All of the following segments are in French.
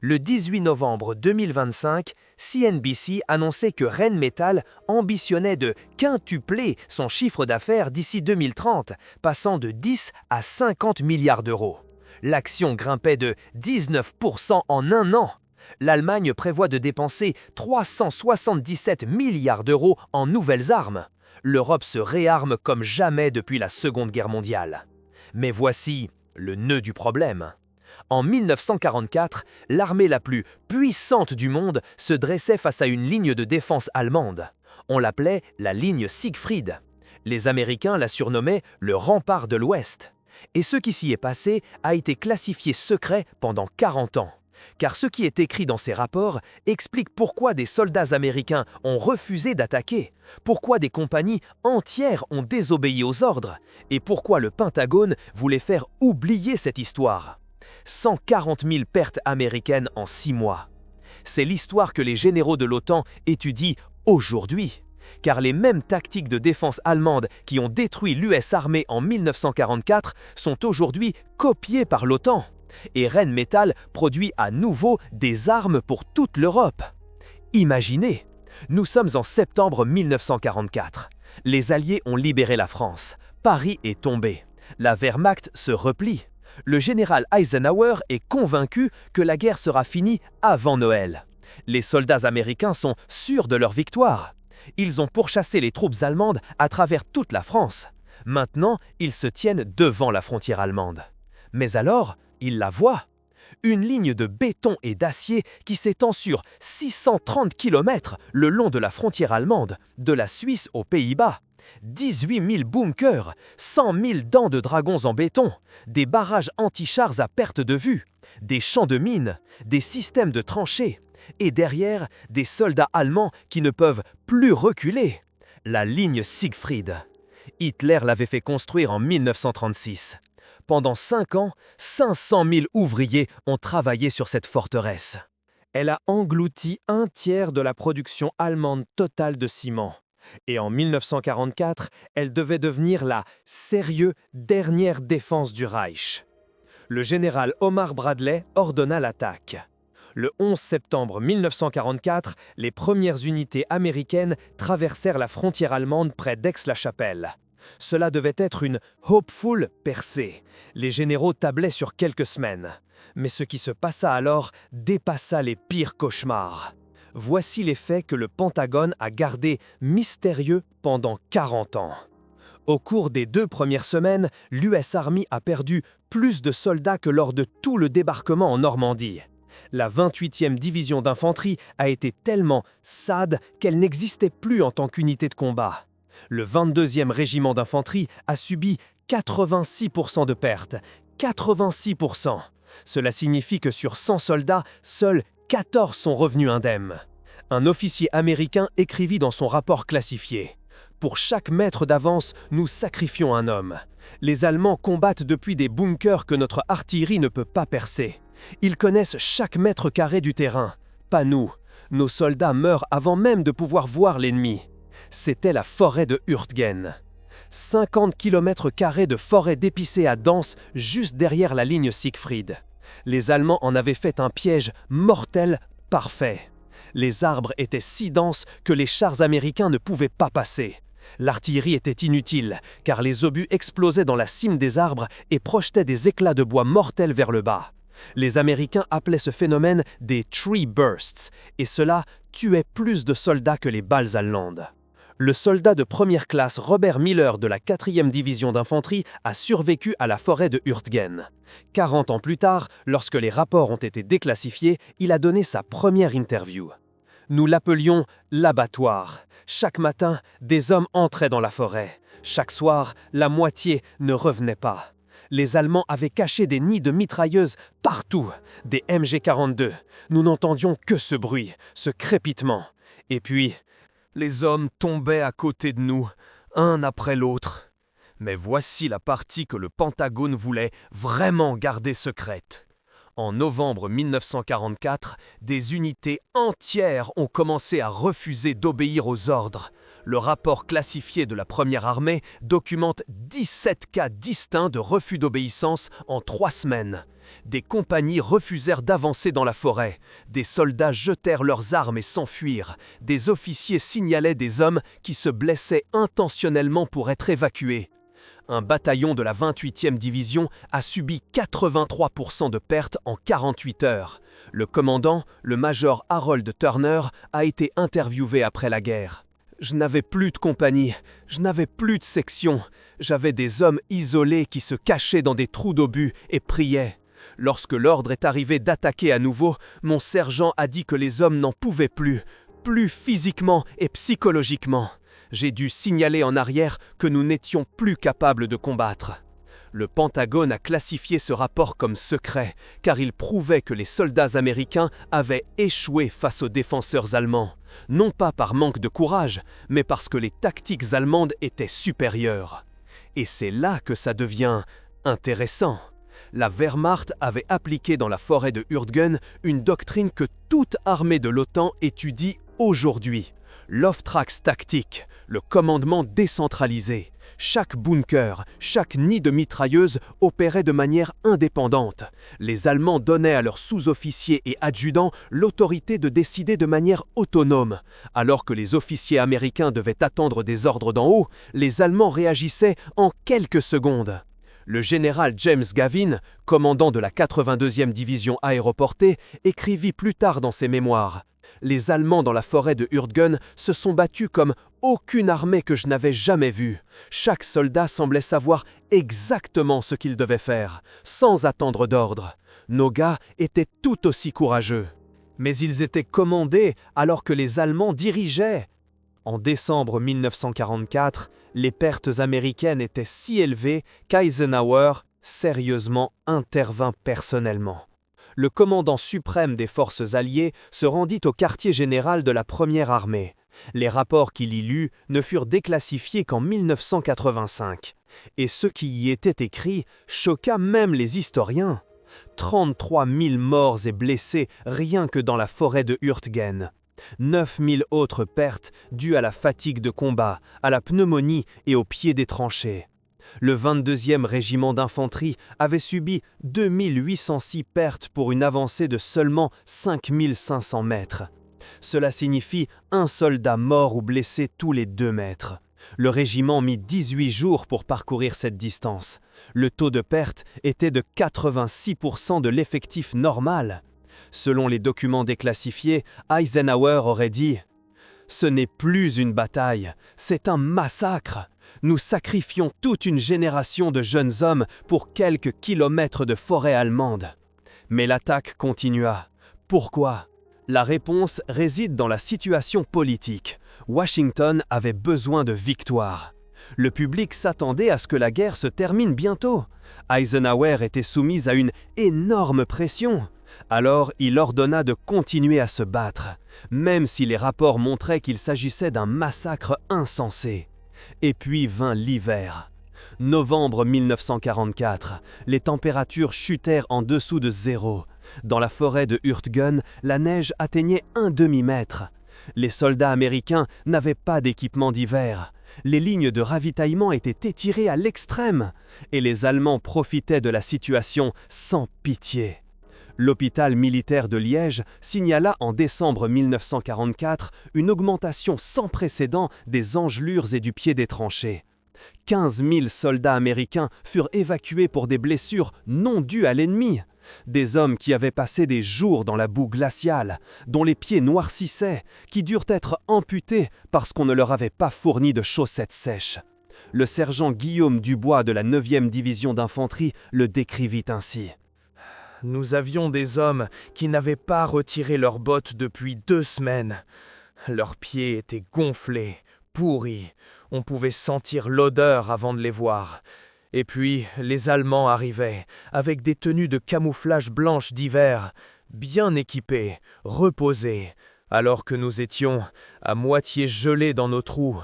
Le 18 novembre 2025, CNBC annonçait que Rheinmetall ambitionnait de quintupler son chiffre d'affaires d'ici 2030, passant de 10 à 50 milliards d'euros. L'action grimpait de 19% en un an. L'Allemagne prévoit de dépenser 377 milliards d'euros en nouvelles armes. L'Europe se réarme comme jamais depuis la Seconde Guerre mondiale. Mais voici le nœud du problème. En 1944, l'armée la plus puissante du monde se dressait face à une ligne de défense allemande. On l'appelait la ligne Siegfried. Les Américains la surnommaient le rempart de l'Ouest. Et ce qui s'y est passé a été classifié secret pendant 40 ans. Car ce qui est écrit dans ces rapports explique pourquoi des soldats américains ont refusé d'attaquer, pourquoi des compagnies entières ont désobéi aux ordres, et pourquoi le Pentagone voulait faire oublier cette histoire. 140 000 pertes américaines en 6 mois. C'est l'histoire que les généraux de l'OTAN étudient aujourd'hui. Car les mêmes tactiques de défense allemandes qui ont détruit l'US Armée en 1944 sont aujourd'hui copiées par l'OTAN. Et Rheinmetall produit à nouveau des armes pour toute l'Europe. Imaginez, nous sommes en septembre 1944. Les Alliés ont libéré la France. Paris est tombé. La Wehrmacht se replie. Le général Eisenhower est convaincu que la guerre sera finie avant Noël. Les soldats américains sont sûrs de leur victoire. Ils ont pourchassé les troupes allemandes à travers toute la France. Maintenant, ils se tiennent devant la frontière allemande. Mais alors, ils la voient. Une ligne de béton et d'acier qui s'étend sur 630 km le long de la frontière allemande, de la Suisse aux Pays-Bas. 18 000 bunkers, 100 000 dents de dragons en béton, des barrages anti-chars à perte de vue, des champs de mines, des systèmes de tranchées, et derrière, des soldats allemands qui ne peuvent plus reculer. La ligne Siegfried. Hitler l'avait fait construire en 1936. Pendant 5 ans, 500 000 ouvriers ont travaillé sur cette forteresse. Elle a englouti un tiers de la production allemande totale de ciment. Et en 1944, elle devait devenir la sérieuse dernière défense du Reich. Le général Omar Bradley ordonna l'attaque. Le 11 septembre 1944, les premières unités américaines traversèrent la frontière allemande près d'Aix-la-Chapelle. Cela devait être une hopeful percée. Les généraux tablaient sur quelques semaines. Mais ce qui se passa alors dépassa les pires cauchemars. Voici les faits que le Pentagone a gardés mystérieux pendant 40 ans. Au cours des 2 premières semaines, l'US Army a perdu plus de soldats que lors de tout le débarquement en Normandie. La 28e division d'infanterie a été tellement sade qu'elle n'existait plus en tant qu'unité de combat. Le 22e régiment d'infanterie a subi 86% de pertes. 86%. Cela signifie que sur 100 soldats, seuls 14 sont revenus indemnes. Un officier américain écrivit dans son rapport classifié « Pour chaque mètre d'avance, nous sacrifions un homme. Les Allemands combattent depuis des bunkers que notre artillerie ne peut pas percer. Ils connaissent chaque mètre carré du terrain. Pas nous. Nos soldats meurent avant même de pouvoir voir l'ennemi. » C'était la forêt de Hürtgen. 50 km² de forêt d'épicéas dense juste derrière la ligne Siegfried. Les Allemands en avaient fait un piège mortel parfait. Les arbres étaient si denses que les chars américains ne pouvaient pas passer. L'artillerie était inutile, car les obus explosaient dans la cime des arbres et projetaient des éclats de bois mortels vers le bas. Les Américains appelaient ce phénomène des « tree bursts » et cela tuait plus de soldats que les balles allemandes. Le soldat de première classe Robert Miller de la 4e division d'infanterie a survécu à la forêt de Hürtgen. 40 ans plus tard, lorsque les rapports ont été déclassifiés, il a donné sa première interview. Nous l'appelions l'abattoir. Chaque matin, des hommes entraient dans la forêt. Chaque soir, la moitié ne revenait pas. Les Allemands avaient caché des nids de mitrailleuses partout, des MG42. Nous n'entendions que ce bruit, ce crépitement. Et puis, les hommes tombaient à côté de nous, un après l'autre. Mais voici la partie que le Pentagone voulait vraiment garder secrète. En novembre 1944, des unités entières ont commencé à refuser d'obéir aux ordres. Le rapport classifié de la Première Armée documente 17 cas distincts de refus d'obéissance en 3 semaines. Des compagnies refusèrent d'avancer dans la forêt, des soldats jetèrent leurs armes et s'enfuirent, des officiers signalaient des hommes qui se blessaient intentionnellement pour être évacués. Un bataillon de la 28e division a subi 83% de pertes en 48 heures. Le commandant, le major Harold Turner, a été interviewé après la guerre. « Je n'avais plus de compagnie, je n'avais plus de section. J'avais des hommes isolés qui se cachaient dans des trous d'obus et priaient. Lorsque l'ordre est arrivé d'attaquer à nouveau, mon sergent a dit que les hommes n'en pouvaient plus physiquement et psychologiquement. J'ai dû signaler en arrière que nous n'étions plus capables de combattre. » Le Pentagone a classifié ce rapport comme secret, car il prouvait que les soldats américains avaient échoué face aux défenseurs allemands, non pas par manque de courage, mais parce que les tactiques allemandes étaient supérieures. Et c'est là que ça devient intéressant. La Wehrmacht avait appliqué dans la forêt de Hurtgen une doctrine que toute armée de l'OTAN étudie aujourd'hui. L'Oftrax tactique, le commandement décentralisé. Chaque bunker, chaque nid de mitrailleuses opérait de manière indépendante. Les Allemands donnaient à leurs sous-officiers et adjudants l'autorité de décider de manière autonome. Alors que les officiers américains devaient attendre des ordres d'en haut, les Allemands réagissaient en quelques secondes. Le général James Gavin, commandant de la 82e division aéroportée, écrivit plus tard dans ses mémoires: « Les Allemands dans la forêt de Hurtgen se sont battus comme aucune armée que je n'avais jamais vue. Chaque soldat semblait savoir exactement ce qu'il devait faire, sans attendre d'ordre. Nos gars étaient tout aussi courageux. Mais ils étaient commandés alors que les Allemands dirigeaient. » En décembre 1944, les pertes américaines étaient si élevées qu'Eisenhower, sérieusement, intervint personnellement. Le commandant suprême des forces alliées se rendit au quartier général de la Première Armée. Les rapports qu'il y lut ne furent déclassifiés qu'en 1985. Et ce qui y était écrit choqua même les historiens. 33 000 morts et blessés rien que dans la forêt de Hurtgen. 9 000 autres pertes dues à la fatigue de combat, à la pneumonie et au pied des tranchées. Le 22e régiment d'infanterie avait subi 2806 pertes pour une avancée de seulement 5500 mètres. Cela signifie un soldat mort ou blessé tous les 2 mètres. Le régiment mit 18 jours pour parcourir cette distance. Le taux de perte était de 86% de l'effectif normal. Selon les documents déclassifiés, Eisenhower aurait dit « Ce n'est plus une bataille, c'est un massacre. Nous sacrifions toute une génération de jeunes hommes pour quelques kilomètres de forêt allemande. » Mais l'attaque continua. Pourquoi? La réponse réside dans la situation politique. Washington avait besoin de victoire. Le public s'attendait à ce que la guerre se termine bientôt. Eisenhower était soumis à une énorme pression. Alors il ordonna de continuer à se battre, même si les rapports montraient qu'il s'agissait d'un massacre insensé. Et puis vint l'hiver. Novembre 1944, les températures chutèrent en dessous de 0. Dans la forêt de Hurtgen, la neige atteignait un demi-mètre. Les soldats américains n'avaient pas d'équipement d'hiver. Les lignes de ravitaillement étaient étirées à l'extrême, et les Allemands profitaient de la situation sans pitié. L'hôpital militaire de Liège signala en décembre 1944 une augmentation sans précédent des engelures et du pied des tranchées. 15 000 soldats américains furent évacués pour des blessures non dues à l'ennemi. Des hommes qui avaient passé des jours dans la boue glaciale, dont les pieds noircissaient, qui durent être amputés parce qu'on ne leur avait pas fourni de chaussettes sèches. Le sergent Guillaume Dubois de la 9e division d'infanterie le décrivit ainsi. « Nous avions des hommes qui n'avaient pas retiré leurs bottes depuis 2 semaines. Leurs pieds étaient gonflés, pourris. On pouvait sentir l'odeur avant de les voir. Et puis, les Allemands arrivaient, avec des tenues de camouflage blanches d'hiver, bien équipés, reposés, alors que nous étions à moitié gelés dans nos trous. »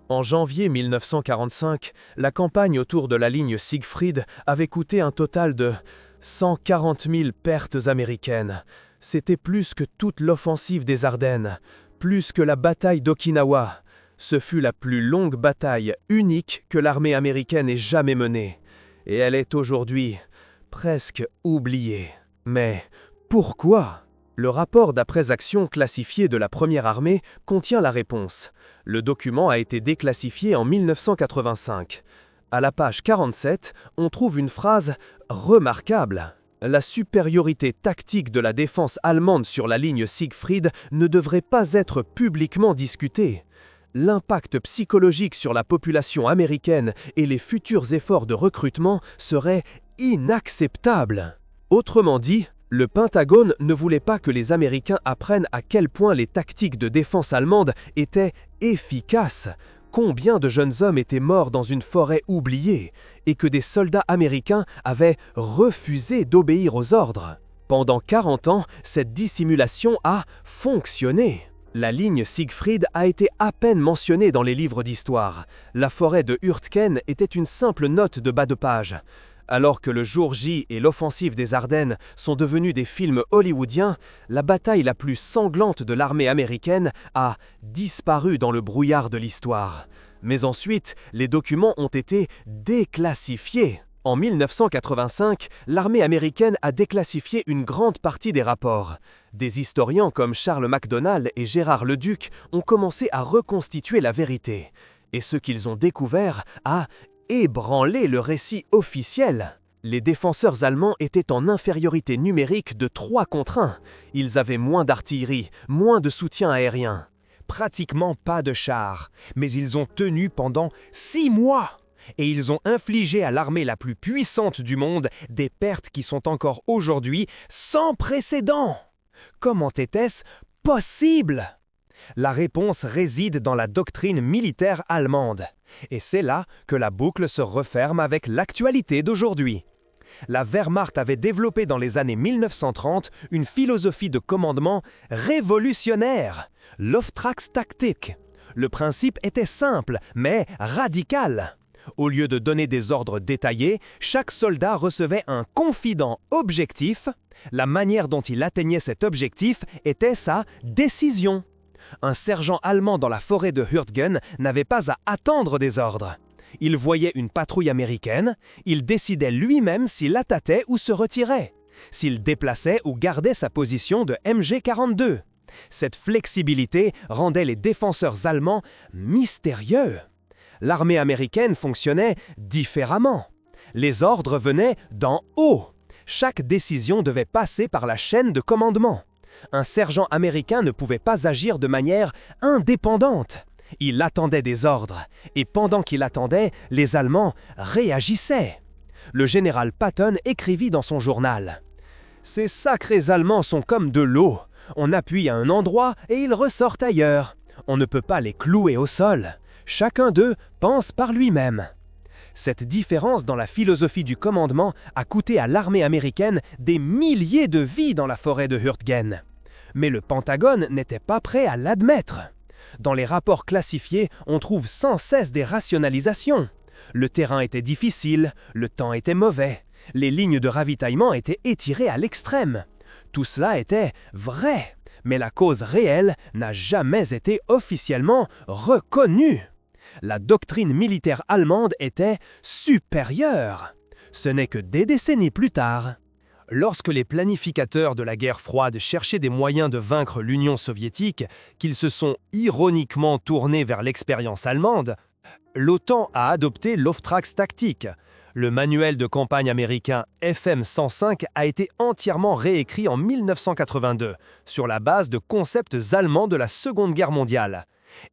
En janvier 1945, la campagne autour de la ligne Siegfried avait coûté un total de 140 000 pertes américaines. C'était plus que toute l'offensive des Ardennes, plus que la bataille d'Okinawa. Ce fut la plus longue bataille unique que l'armée américaine ait jamais menée. Et elle est aujourd'hui presque oubliée. Mais pourquoi ? Le rapport d'après-action classifié de la Première Armée contient la réponse. Le document a été déclassifié en 1985. À la page 47, on trouve une phrase remarquable. La supériorité tactique de la défense allemande sur la ligne Siegfried ne devrait pas être publiquement discutée. L'impact psychologique sur la population américaine et les futurs efforts de recrutement seraient inacceptables. Autrement dit, le Pentagone ne voulait pas que les Américains apprennent à quel point les tactiques de défense allemandes étaient efficaces, combien de jeunes hommes étaient morts dans une forêt oubliée, et que des soldats américains avaient refusé d'obéir aux ordres. Pendant 40 ans, cette dissimulation a fonctionné. La ligne Siegfried a été à peine mentionnée dans les livres d'histoire. La forêt de Hurtgen était une simple note de bas de page. Alors que le jour J et l'offensive des Ardennes sont devenus des films hollywoodiens, la bataille la plus sanglante de l'armée américaine a disparu dans le brouillard de l'histoire. Mais ensuite, les documents ont été déclassifiés. En 1985, l'armée américaine a déclassifié une grande partie des rapports. Des historiens comme Charles MacDonald et Gérard Leduc ont commencé à reconstituer la vérité. Et ce qu'ils ont découvert a ébranlé le récit officiel. Les défenseurs allemands étaient en infériorité numérique de 3 contre 1. Ils avaient moins d'artillerie, moins de soutien aérien. Pratiquement pas de chars, mais ils ont tenu pendant 6 mois. Et ils ont infligé à l'armée la plus puissante du monde des pertes qui sont encore aujourd'hui sans précédent. Comment était-ce possible ? La réponse réside dans la doctrine militaire allemande. Et c'est là que la boucle se referme avec l'actualité d'aujourd'hui. La Wehrmacht avait développé dans les années 1930 une philosophie de commandement révolutionnaire, l'Auftragstaktik. Le principe était simple, mais radical. Au lieu de donner des ordres détaillés, chaque soldat recevait un confident objectif. La manière dont il atteignait cet objectif était sa décision. Un sergent allemand dans la forêt de Hurtgen n'avait pas à attendre des ordres. Il voyait une patrouille américaine, il décidait lui-même s'il attaquait ou se retirait, s'il déplaçait ou gardait sa position de MG42. Cette flexibilité rendait les défenseurs allemands mystérieux. L'armée américaine fonctionnait différemment. Les ordres venaient d'en haut. Chaque décision devait passer par la chaîne de commandement. Un sergent américain ne pouvait pas agir de manière indépendante. Il attendait des ordres, et pendant qu'il attendait, les Allemands réagissaient. Le général Patton écrivit dans son journal « Ces sacrés Allemands sont comme de l'eau. On appuie à un endroit et ils ressortent ailleurs. On ne peut pas les clouer au sol. Chacun d'eux pense par lui-même. » Cette différence dans la philosophie du commandement a coûté à l'armée américaine des milliers de vies dans la forêt de Hurtgen. Mais le Pentagone n'était pas prêt à l'admettre. Dans les rapports classifiés, on trouve sans cesse des rationalisations. Le terrain était difficile, le temps était mauvais, les lignes de ravitaillement étaient étirées à l'extrême. Tout cela était vrai, mais la cause réelle n'a jamais été officiellement reconnue. La doctrine militaire allemande était supérieure. Ce n'est que des décennies plus tard. Lorsque les planificateurs de la guerre froide cherchaient des moyens de vaincre l'Union soviétique, qu'ils se sont ironiquement tournés vers l'expérience allemande, l'OTAN a adopté l'Auftragstaktik. Le manuel de campagne américain FM 105 a été entièrement réécrit en 1982, sur la base de concepts allemands de la Seconde Guerre mondiale.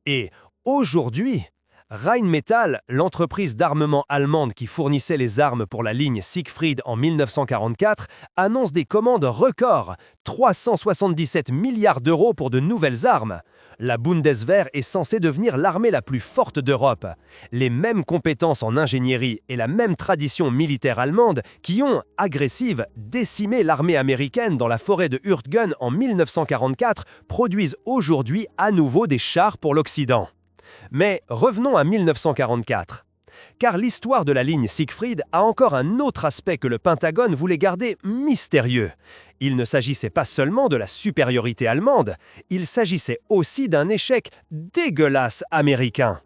Et aujourd'hui, Rheinmetall, l'entreprise d'armement allemande qui fournissait les armes pour la ligne Siegfried en 1944, annonce des commandes records, 377 milliards d'euros pour de nouvelles armes. La Bundeswehr est censée devenir l'armée la plus forte d'Europe. Les mêmes compétences en ingénierie et la même tradition militaire allemande qui ont, agressive, décimé l'armée américaine dans la forêt de Hurtgen en 1944 produisent aujourd'hui à nouveau des chars pour l'Occident. Mais revenons à 1944. Car l'histoire de la ligne Siegfried a encore un autre aspect que le Pentagone voulait garder mystérieux. Il ne s'agissait pas seulement de la supériorité allemande, il s'agissait aussi d'un échec dégueulasse américain.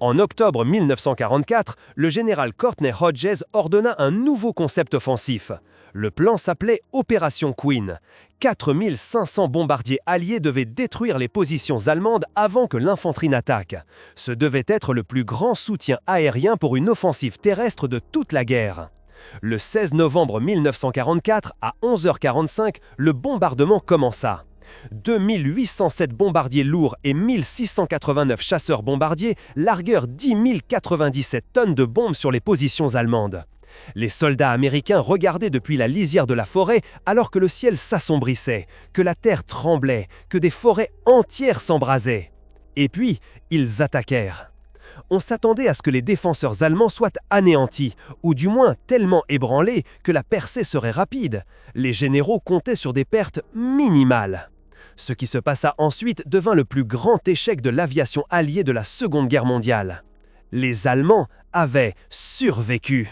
En octobre 1944, le général Courtney Hodges ordonna un nouveau concept offensif. Le plan s'appelait Opération Queen. 4500 bombardiers alliés devaient détruire les positions allemandes avant que l'infanterie n'attaque. Ce devait être le plus grand soutien aérien pour une offensive terrestre de toute la guerre. Le 16 novembre 1944, à 11h45, le bombardement commença. 2807 bombardiers lourds et 1689 chasseurs bombardiers larguèrent 10 097 tonnes de bombes sur les positions allemandes. Les soldats américains regardaient depuis la lisière de la forêt alors que le ciel s'assombrissait, que la terre tremblait, que des forêts entières s'embrasaient. Et puis, ils attaquèrent. On s'attendait à ce que les défenseurs allemands soient anéantis, ou du moins tellement ébranlés que la percée serait rapide. Les généraux comptaient sur des pertes minimales. Ce qui se passa ensuite devint le plus grand échec de l'aviation alliée de la Seconde Guerre mondiale. Les Allemands avaient survécu.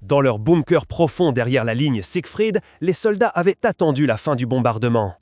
Dans leur bunker profond derrière la ligne Siegfried, les soldats avaient attendu la fin du bombardement.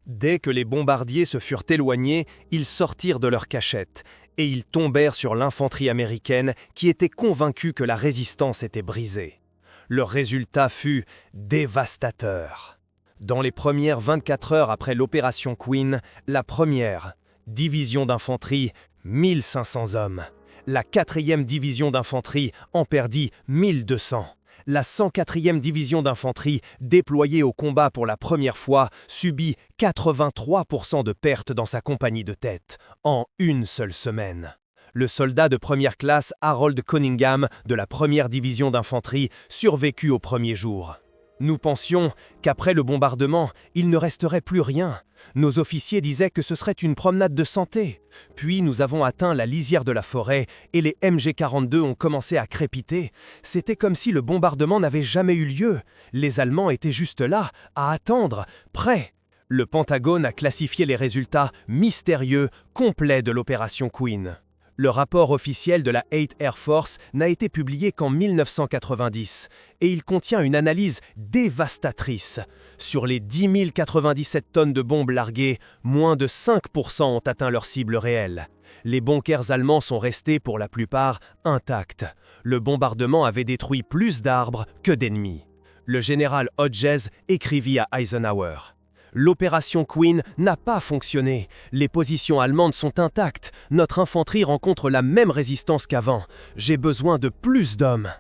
Dès que les bombardiers se furent éloignés, ils sortirent de leur cachette et ils tombèrent sur l'infanterie américaine qui était convaincue que la résistance était brisée. Leur résultat fut dévastateur. Dans les premières 24 heures après l'opération Queen, la première division d'infanterie, 1500 hommes. La 4e division d'infanterie en perdit 1200. La 104e division d'infanterie, déployée au combat pour la première fois, subit 83% de pertes dans sa compagnie de tête, en une seule semaine. Le soldat de première classe Harold Cunningham de la 1re division d'infanterie survécut au premier jour. Nous pensions qu'après le bombardement, il ne resterait plus rien. Nos officiers disaient que ce serait une promenade de santé. Puis nous avons atteint la lisière de la forêt et les MG-42 ont commencé à crépiter. C'était comme si le bombardement n'avait jamais eu lieu. Les Allemands étaient juste là, à attendre, prêts. Le Pentagone a classifié les résultats mystérieux, complets de l'opération Queen. Le rapport officiel de la 8th Air Force n'a été publié qu'en 1990 et il contient une analyse dévastatrice. Sur les 10 097 tonnes de bombes larguées, moins de 5% ont atteint leur cible réelle. Les bunkers allemands sont restés pour la plupart intacts. Le bombardement avait détruit plus d'arbres que d'ennemis. Le général Hodges écrivit à Eisenhower. L'opération Queen n'a pas fonctionné. Les positions allemandes sont intactes. Notre infanterie rencontre la même résistance qu'avant. J'ai besoin de plus d'hommes.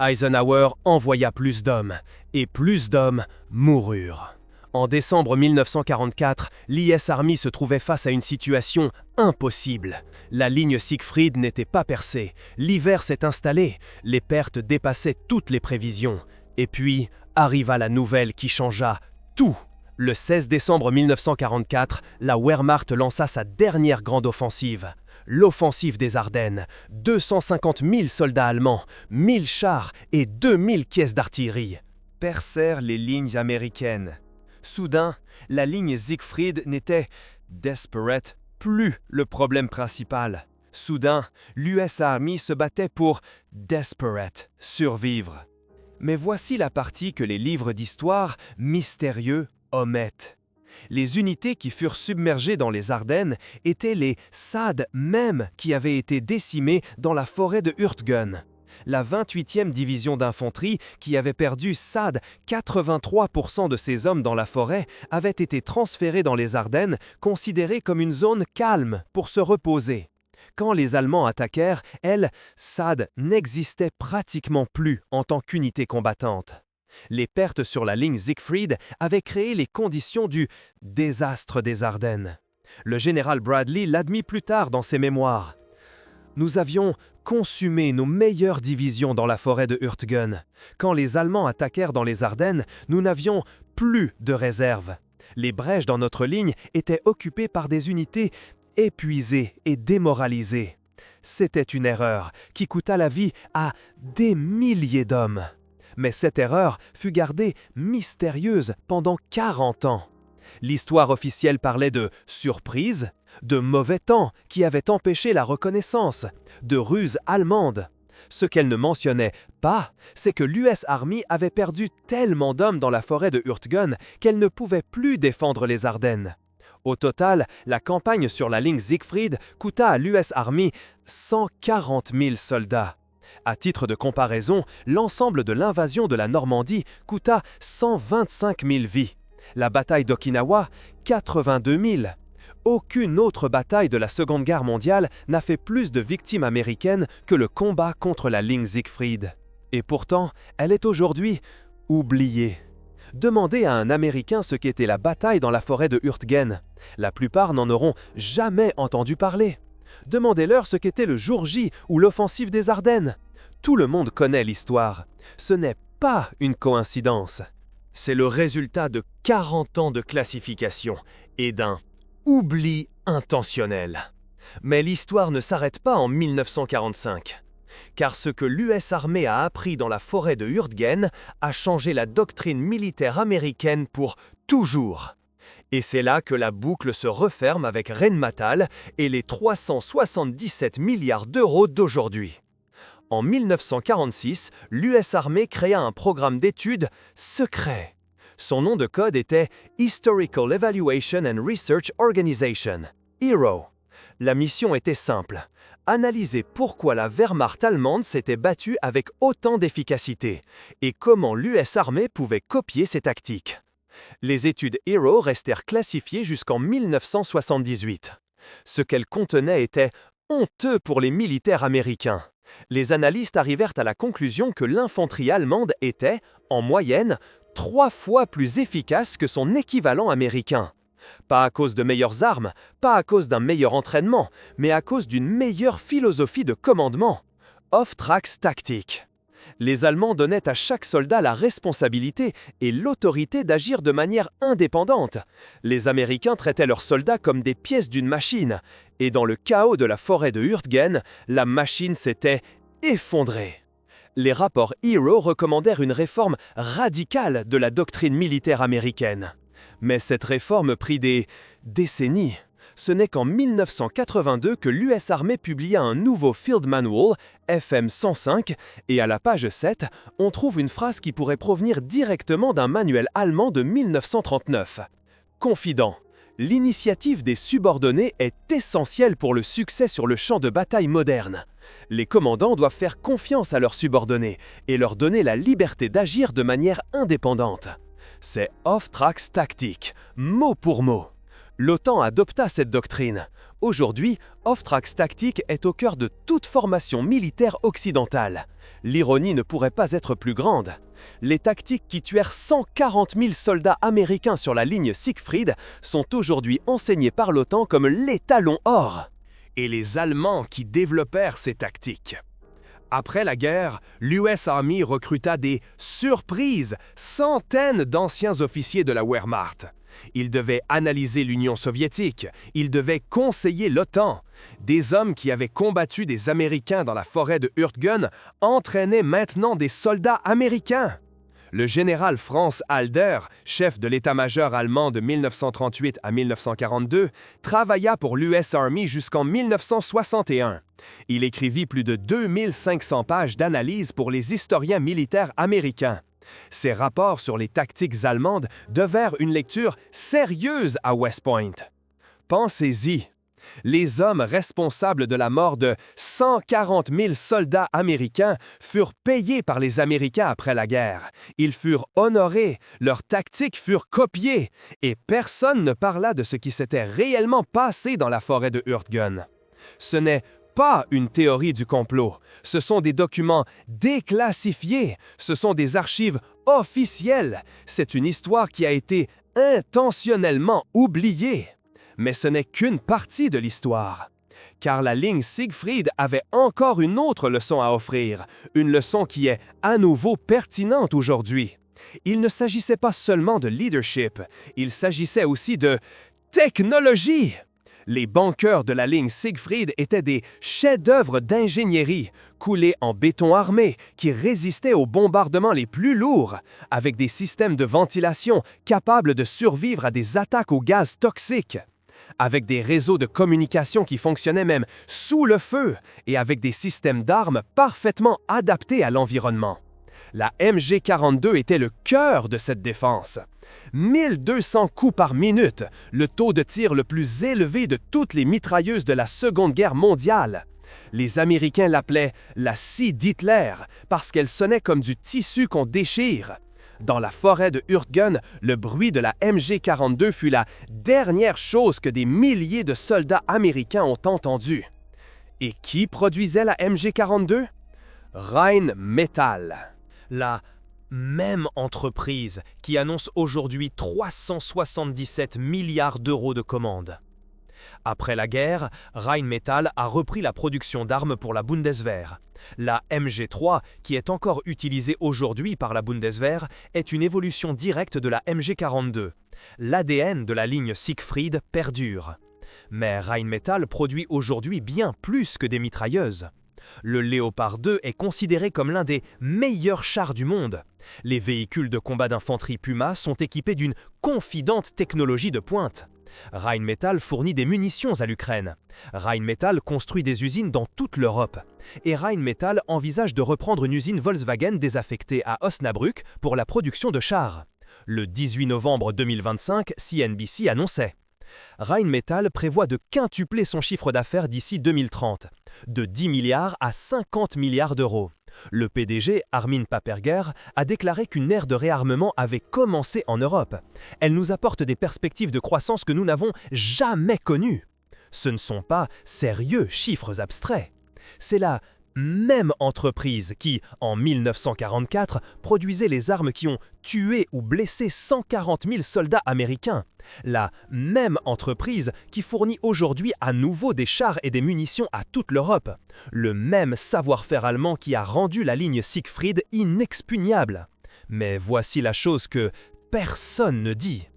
Eisenhower envoya plus d'hommes. Et plus d'hommes moururent. En décembre 1944, l'IS Army se trouvait face à une situation impossible. La ligne Siegfried n'était pas percée. L'hiver s'est installé. Les pertes dépassaient toutes les prévisions. Et puis arriva la nouvelle qui changea tout. Le 16 décembre 1944, la Wehrmacht lança sa dernière grande offensive. L'offensive des Ardennes. 250 000 soldats allemands, 1000 chars et 2000 caisses d'artillerie percèrent les lignes américaines. Soudain, la ligne Siegfried n'était, desperate, plus le problème principal. Soudain, l'US Army se battait pour, desperate, survivre. Mais voici la partie que les livres d'histoire, mystérieux, omettent. Les unités qui furent submergées dans les Ardennes étaient les SAD mêmes qui avaient été décimés dans la forêt de Hurtgen. La 28e division d'infanterie, qui avait perdu SAD 83% de ses hommes dans la forêt, avait été transférée dans les Ardennes, considérée comme une zone calme pour se reposer. Quand les Allemands attaquèrent, SAD n'existait pratiquement plus en tant qu'unité combattante. Les pertes sur la ligne Siegfried avaient créé les conditions du désastre des Ardennes. Le général Bradley l'admit plus tard dans ses mémoires. Nous avions consumé nos meilleures divisions dans la forêt de Hurtgen. Quand les Allemands attaquèrent dans les Ardennes, nous n'avions plus de réserve. Les brèches dans notre ligne étaient occupées par des unités épuisées et démoralisées. C'était une erreur qui coûta la vie à des milliers d'hommes. Mais cette erreur fut gardée mystérieuse pendant 40 ans. L'histoire officielle parlait de surprise, de mauvais temps qui avaient empêché la reconnaissance, de ruses allemandes. Ce qu'elle ne mentionnait pas, c'est que l'US Army avait perdu tellement d'hommes dans la forêt de Hurtgen qu'elle ne pouvait plus défendre les Ardennes. Au total, la campagne sur la ligne Siegfried coûta à l'US Army 140 000 soldats. À titre de comparaison, l'ensemble de l'invasion de la Normandie coûta 125 000 vies. La bataille d'Okinawa, 82 000. Aucune autre bataille de la Seconde Guerre mondiale n'a fait plus de victimes américaines que le combat contre la ligne Siegfried. Et pourtant, elle est aujourd'hui oubliée. Demandez à un Américain ce qu'était la bataille dans la forêt de Hurtgen. La plupart n'en auront jamais entendu parler. Demandez-leur ce qu'était le jour J ou l'offensive des Ardennes. Tout le monde connaît l'histoire. Ce n'est pas une coïncidence. C'est le résultat de 40 ans de classification et d'un oubli intentionnel. Mais l'histoire ne s'arrête pas en 1945. Car ce que l'US Army a appris dans la forêt de Hurtgen a changé la doctrine militaire américaine pour toujours. Et c'est là que la boucle se referme avec Rheinmetall et les 377 milliards d'euros d'aujourd'hui. En 1946, l'US Army créa un programme d'études secret. Son nom de code était Historical Evaluation and Research Organization, HERO. La mission était simple, analyser pourquoi la Wehrmacht allemande s'était battue avec autant d'efficacité et comment l'US Army pouvait copier ses tactiques. Les études HERO restèrent classifiées jusqu'en 1978. Ce qu'elles contenaient était honteux pour les militaires américains. Les analystes arrivèrent à la conclusion que l'infanterie allemande était, en moyenne, 3 fois plus efficace que son équivalent américain. Pas à cause de meilleures armes, pas à cause d'un meilleur entraînement, mais à cause d'une meilleure philosophie de commandement. Auftragstactik. Les Allemands donnaient à chaque soldat la responsabilité et l'autorité d'agir de manière indépendante. Les Américains traitaient leurs soldats comme des pièces d'une machine. Et dans le chaos de la forêt de Hurtgen, la machine s'était effondrée. Les rapports HERO recommandèrent une réforme radicale de la doctrine militaire américaine. Mais cette réforme prit des décennies. Ce n'est qu'en 1982 que l'US Army publia un nouveau Field Manual, FM 105, et à la page 7, on trouve une phrase qui pourrait provenir directement d'un manuel allemand de 1939. Confident. L'initiative des subordonnés est essentielle pour le succès sur le champ de bataille moderne. Les commandants doivent faire confiance à leurs subordonnés et leur donner la liberté d'agir de manière indépendante. C'est Auftragstactik, mot pour mot. L'OTAN adopta cette doctrine. Aujourd'hui, Auftragstactik est au cœur de toute formation militaire occidentale. L'ironie ne pourrait pas être plus grande. Les tactiques qui tuèrent 140 000 soldats américains sur la ligne Siegfried sont aujourd'hui enseignées par l'OTAN comme l'étalon or. Et les Allemands qui développèrent ces tactiques. Après la guerre, l'US Army recruta des surprises, centaines d'anciens officiers de la Wehrmacht. Ils devaient analyser l'Union soviétique, ils devaient conseiller l'OTAN. Des hommes qui avaient combattu des Américains dans la forêt de Hurtgen entraînaient maintenant des soldats américains. Le général Franz Halder, chef de l'état-major allemand de 1938 à 1942, travailla pour l'US Army jusqu'en 1961. Il écrivit plus de 2500 pages d'analyse pour les historiens militaires américains. Ses rapports sur les tactiques allemandes devinrent une lecture sérieuse à West Point. Pensez-y. Les hommes responsables de la mort de 140 000 soldats américains furent payés par les Américains après la guerre. Ils furent honorés, leurs tactiques furent copiées, et personne ne parla de ce qui s'était réellement passé dans la forêt de Hurtgen. Ce n'est pas une théorie du complot, ce sont des documents déclassifiés, ce sont des archives officielles, c'est une histoire qui a été intentionnellement oubliée. Mais ce n'est qu'une partie de l'histoire. Car la ligne Siegfried avait encore une autre leçon à offrir, une leçon qui est à nouveau pertinente aujourd'hui. Il ne s'agissait pas seulement de leadership, il s'agissait aussi de technologie. Les bunkers de la ligne Siegfried étaient des chefs-d'œuvre d'ingénierie, coulés en béton armé, qui résistaient aux bombardements les plus lourds, avec des systèmes de ventilation capables de survivre à des attaques au gaz toxique. avec des réseaux de communication qui fonctionnaient même sous le feu et avec des systèmes d'armes parfaitement adaptés à l'environnement. La MG42 était le cœur de cette défense. 1200 coups par minute, le taux de tir le plus élevé de toutes les mitrailleuses de la Seconde Guerre mondiale. Les Américains l'appelaient la scie d'Hitler parce qu'elle sonnait comme du tissu qu'on déchire. Dans la forêt de Hurtgen, le bruit de la MG42 fut la dernière chose que des milliers de soldats américains ont entendu. Et qui produisait la MG42? Rheinmetall. La même entreprise qui annonce aujourd'hui 377 milliards d'euros de commandes. Après la guerre, Rheinmetall a repris la production d'armes pour la Bundeswehr. La MG3, qui est encore utilisée aujourd'hui par la Bundeswehr, est une évolution directe de la MG42. L'ADN de la ligne Siegfried perdure. Mais Rheinmetall produit aujourd'hui bien plus que des mitrailleuses. Le Léopard 2 est considéré comme l'un des meilleurs chars du monde. Les véhicules de combat d'infanterie Puma sont équipés d'une confidente technologie de pointe. Rheinmetall fournit des munitions à l'Ukraine. Rheinmetall construit des usines dans toute l'Europe. Et Rheinmetall envisage de reprendre une usine Volkswagen désaffectée à Osnabrück pour la production de chars. Le 18 novembre 2025, CNBC annonçait: Rheinmetall prévoit de quintupler son chiffre d'affaires d'ici 2030, de 10 milliards à 50 milliards d'euros. Le PDG, Armin Paperger, a déclaré qu'une ère de réarmement avait commencé en Europe. Elle nous apporte des perspectives de croissance que nous n'avons jamais connues. Ce ne sont pas sérieux chiffres abstraits. C'est la même entreprise qui, en 1944, produisait les armes qui ont tué ou blessé 140 000 soldats américains. La même entreprise qui fournit aujourd'hui à nouveau des chars et des munitions à toute l'Europe. Le même savoir-faire allemand qui a rendu la ligne Siegfried inexpugnable. Mais voici la chose que personne ne dit.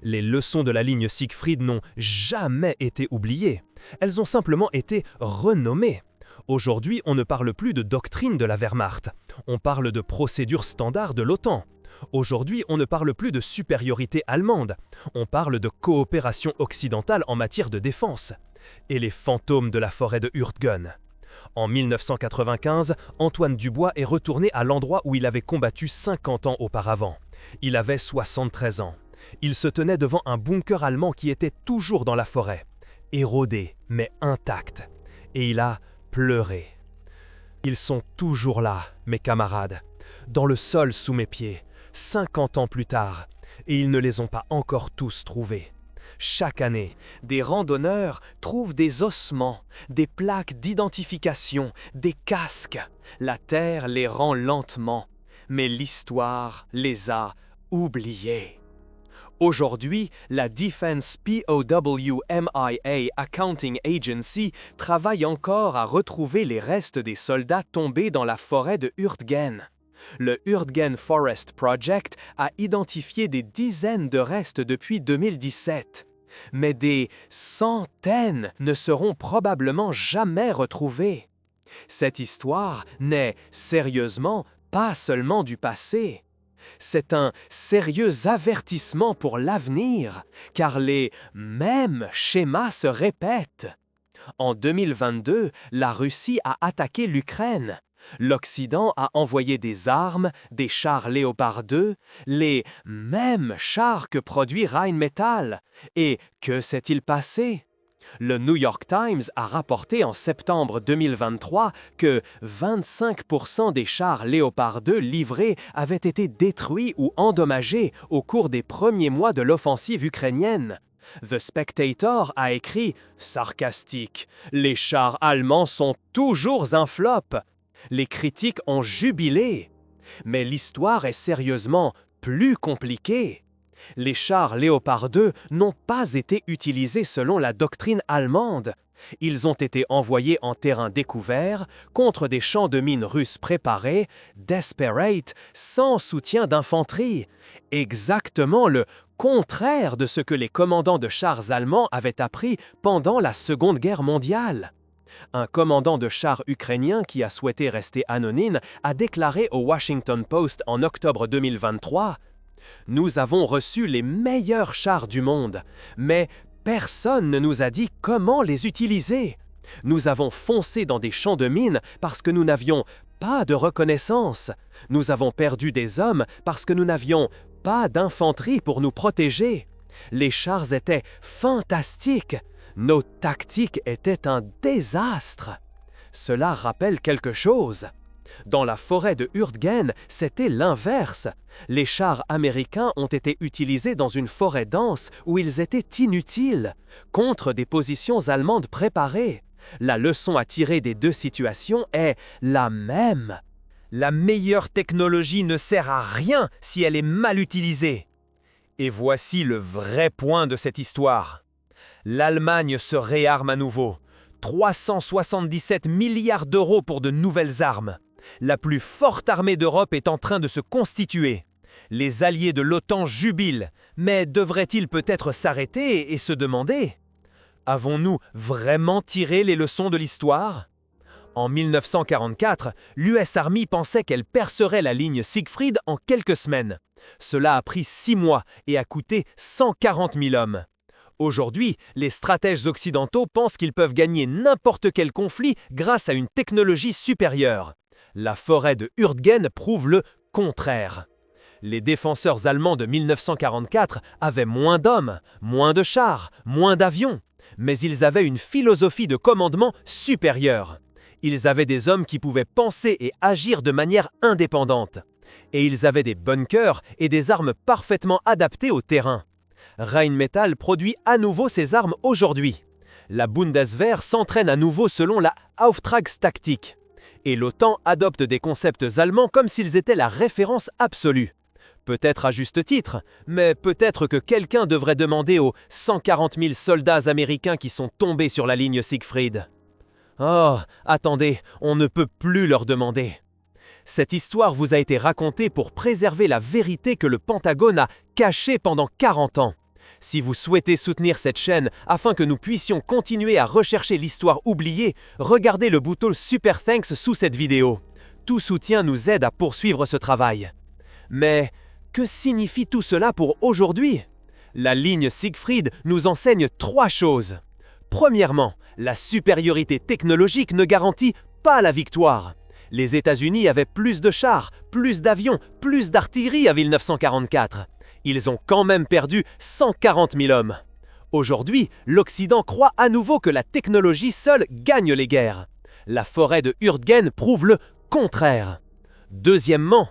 Les leçons de la ligne Siegfried n'ont jamais été oubliées. Elles ont simplement été renommées. Aujourd'hui, on ne parle plus de doctrine de la Wehrmacht. On parle de procédure standard de l'OTAN. Aujourd'hui, on ne parle plus de supériorité allemande. On parle de coopération occidentale en matière de défense. Et les fantômes de la forêt de Hurtgen. En 1995, Antoine Dubois est retourné à l'endroit où il avait combattu 50 ans auparavant. Il avait 73 ans. Il se tenait devant un bunker allemand qui était toujours dans la forêt, érodé mais intact. Et il a pleuré. Ils sont toujours là, mes camarades, dans le sol sous mes pieds, 50 ans plus tard, et ils ne les ont pas encore tous trouvés. Chaque année, des randonneurs trouvent des ossements, des plaques d'identification, des casques. La terre les rend lentement, mais l'histoire les a oubliés. Aujourd'hui, la Defense POW/MIA Accounting Agency travaille encore à retrouver les restes des soldats tombés dans la forêt de Hurtgen. Le Hurtgen Forest Project a identifié des dizaines de restes depuis 2017. Mais des centaines ne seront probablement jamais retrouvés. Cette histoire n'est, sérieusement, pas seulement du passé. C'est un sérieux avertissement pour l'avenir, car les mêmes schémas se répètent. En 2022, la Russie a attaqué l'Ukraine. L'Occident a envoyé des armes, des chars Léopard 2, les mêmes chars que produit Rheinmetall. Et que s'est-il passé? Le New York Times a rapporté en septembre 2023 que 25% des chars Léopard 2 livrés avaient été détruits ou endommagés au cours des premiers mois de l'offensive ukrainienne. The Spectator a écrit, sarcastique, « Les chars allemands sont toujours un flop ». Les critiques ont jubilé. Mais l'histoire est sérieusement plus compliquée. Les chars Léopard 2 n'ont pas été utilisés selon la doctrine allemande. Ils ont été envoyés en terrain découvert contre des champs de mines russes préparés, desperate, sans soutien d'infanterie. Exactement le contraire de ce que les commandants de chars allemands avaient appris pendant la Seconde Guerre mondiale. Un commandant de chars ukrainien qui a souhaité rester anonyme a déclaré au Washington Post en octobre 2023 « Nous avons reçu les meilleurs chars du monde, mais personne ne nous a dit comment les utiliser. Nous avons foncé dans des champs de mines parce que nous n'avions pas de reconnaissance. Nous avons perdu des hommes parce que nous n'avions pas d'infanterie pour nous protéger. Les chars étaient fantastiques. Nos tactiques étaient un désastre. Cela rappelle quelque chose. Dans la forêt de Hurtgen, c'était l'inverse. Les chars américains ont été utilisés dans une forêt dense où ils étaient inutiles, contre des positions allemandes préparées. La leçon à tirer des deux situations est la même. La meilleure technologie ne sert à rien si elle est mal utilisée. Et voici le vrai point de cette histoire. L'Allemagne se réarme à nouveau. 377 milliards d'euros pour de nouvelles armes. La plus forte armée d'Europe est en train de se constituer. Les alliés de l'OTAN jubilent, mais devraient-ils peut-être s'arrêter et se demander: avons-nous vraiment tiré les leçons de l'histoire? En 1944, l'US Army pensait qu'elle percerait la ligne Siegfried en quelques semaines. Cela a pris 6 mois et a coûté 140 000 hommes. Aujourd'hui, les stratèges occidentaux pensent qu'ils peuvent gagner n'importe quel conflit grâce à une technologie supérieure. La forêt de Hurtgen prouve le contraire. Les défenseurs allemands de 1944 avaient moins d'hommes, moins de chars, moins d'avions, mais ils avaient une philosophie de commandement supérieure. Ils avaient des hommes qui pouvaient penser et agir de manière indépendante. Et ils avaient des bunkers et des armes parfaitement adaptées au terrain. Rheinmetall produit à nouveau ses armes aujourd'hui. La Bundeswehr s'entraîne à nouveau selon la Auftragstaktik. Et l'OTAN adopte des concepts allemands comme s'ils étaient la référence absolue. Peut-être à juste titre, mais peut-être que quelqu'un devrait demander aux 140 000 soldats américains qui sont tombés sur la ligne Siegfried. Oh, attendez, on ne peut plus leur demander. Cette histoire vous a été racontée pour préserver la vérité que le Pentagone a cachée pendant 40 ans. Si vous souhaitez soutenir cette chaîne afin que nous puissions continuer à rechercher l'histoire oubliée, regardez le bouton Super Thanks sous cette vidéo. Tout soutien nous aide à poursuivre ce travail. Mais que signifie tout cela pour aujourd'hui? La ligne Siegfried nous enseigne 3 choses. Premièrement, la supériorité technologique ne garantit pas la victoire. Les États-Unis avaient plus de chars, plus d'avions, plus d'artillerie à 1944. Ils ont quand même perdu 140 000 hommes. Aujourd'hui, l'Occident croit à nouveau que la technologie seule gagne les guerres. La forêt de Hurtgen prouve le contraire. Deuxièmement,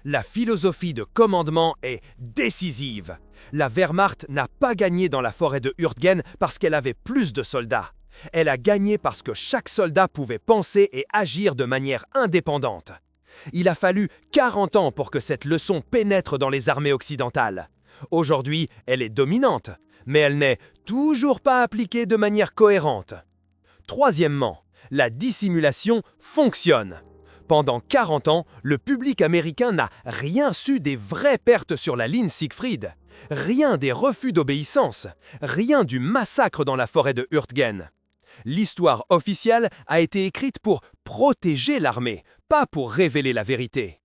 la philosophie de commandement est décisive. La Wehrmacht n'a pas gagné dans la forêt de Hurtgen parce qu'elle avait plus de soldats. Elle a gagné parce que chaque soldat pouvait penser et agir de manière indépendante. Il a fallu 40 ans pour que cette leçon pénètre dans les armées occidentales. Aujourd'hui, elle est dominante, mais elle n'est toujours pas appliquée de manière cohérente. Troisièmement, la dissimulation fonctionne. Pendant 40 ans, le public américain n'a rien su des vraies pertes sur la ligne Siegfried, rien des refus d'obéissance, rien du massacre dans la forêt de Hurtgen. L'histoire officielle a été écrite pour protéger l'armée, pas pour révéler la vérité.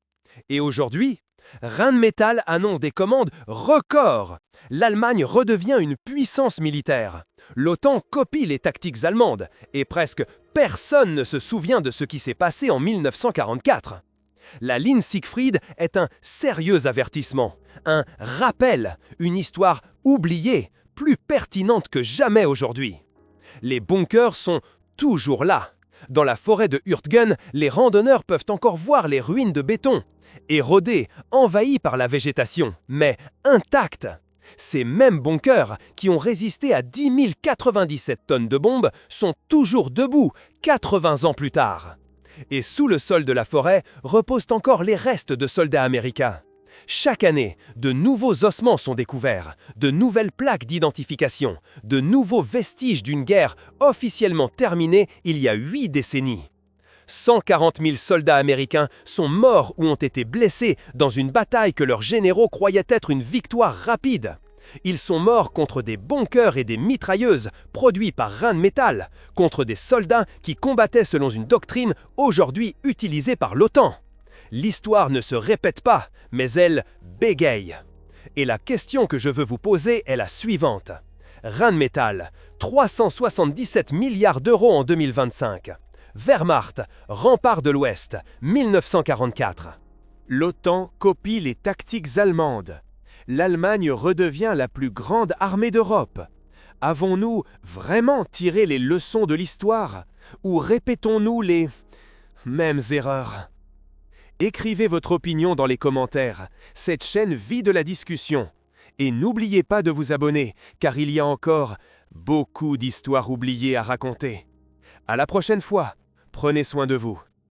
Et aujourd'hui, Rheinmetall annonce des commandes records. L'Allemagne redevient une puissance militaire. L'OTAN copie les tactiques allemandes, et presque personne ne se souvient de ce qui s'est passé en 1944. La ligne Siegfried est un sérieux avertissement, un rappel, une histoire oubliée, plus pertinente que jamais aujourd'hui. Les bunkers sont toujours là. Dans la forêt de Hurtgen, les randonneurs peuvent encore voir les ruines de béton, érodées, envahies par la végétation, mais intactes. Ces mêmes bunkers, qui ont résisté à 10 097 tonnes de bombes, sont toujours debout, 80 ans plus tard. Et sous le sol de la forêt reposent encore les restes de soldats américains. Chaque année, de nouveaux ossements sont découverts, de nouvelles plaques d'identification, de nouveaux vestiges d'une guerre officiellement terminée il y a 8 décennies. 140 000 soldats américains sont morts ou ont été blessés dans une bataille que leurs généraux croyaient être une victoire rapide. Ils sont morts contre des bunkers et des mitrailleuses produits par Rheinmetall, contre des soldats qui combattaient selon une doctrine aujourd'hui utilisée par l'OTAN. L'histoire ne se répète pas, mais elle bégaye. Et la question que je veux vous poser est la suivante. Rheinmetall, 377 milliards d'euros en 2025. Wehrmacht, rempart de l'Ouest, 1944. L'OTAN copie les tactiques allemandes. L'Allemagne redevient la plus grande armée d'Europe. Avons-nous vraiment tiré les leçons de l'histoire ou répétons-nous les mêmes erreurs? Écrivez votre opinion dans les commentaires. Cette chaîne vit de la discussion. Et n'oubliez pas de vous abonner, car il y a encore beaucoup d'histoires oubliées à raconter. À la prochaine fois. Prenez soin de vous.